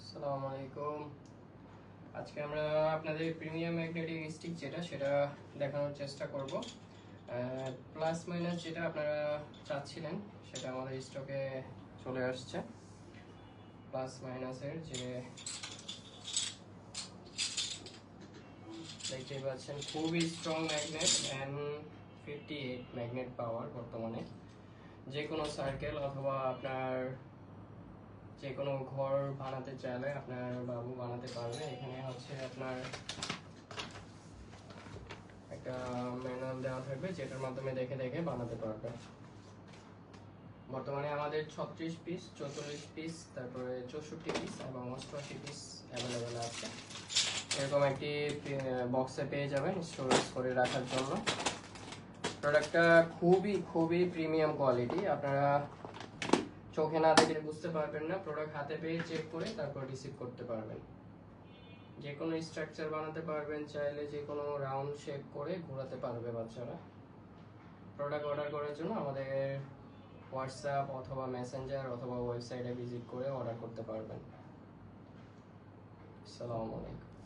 আসসালামু আলাইকুম। আজকে আমরা আপনাদের প্রিমিয়াম ম্যাগনেটিক স্টিক সেটা দেখানোর চেষ্টা করব। প্লাস মাইনাস যেটা আপনারা চাচ্ছিলেন সেটা আমাদের স্টকে চলে আসছে। প্লাস মাইনাসের যে দেখতে পাচ্ছেন খুবই স্ট্রং ম্যাগনেট, N58 ম্যাগনেট পাওয়ার। বর্তমানে যে কোনো সার্কেল অথবা আপনার যে কোনো ঘর বানাতে চাইলে আপনার বাবু বানাতে পারবে। এখানে হচ্ছে আপনার একটা ম্যানুয়াল দেওয়া থাকবে যেটার মাধ্যমে দেখে দেখে বানাতে পারবে। বর্তমানে আমাদের 36 পিস, 44 পিস, তারপরে 64 পিস এবং 88 পিস অ্যাভেলেবেল আছে। এরকম একটি বক্সে পেয়ে যাবেন স্টোরেজ করে রাখার জন্য। প্রোডাক্টটা খুবই প্রিমিয়াম কোয়ালিটি। আপনারা চোখে না দেখলে বুঝতে পারবেন না, প্রোডাক্ট হাতে পেয়ে চেক করে তারপর রিসিভ করতে পারবেন। যে কোনো স্ট্রাকচার বানাতে পারবেন, চাইলে যে কোনো রাউন্ড শেপ করে ঘোরাতে পারবে বাচ্চারা। প্রোডাক্ট অর্ডার করার জন্য আমাদের হোয়াটসঅ্যাপ অথবা মেসেঞ্জার অথবা ওয়েবসাইটে ভিজিট করে অর্ডার করতে পারবেন। আসসালামু আলাইকুম।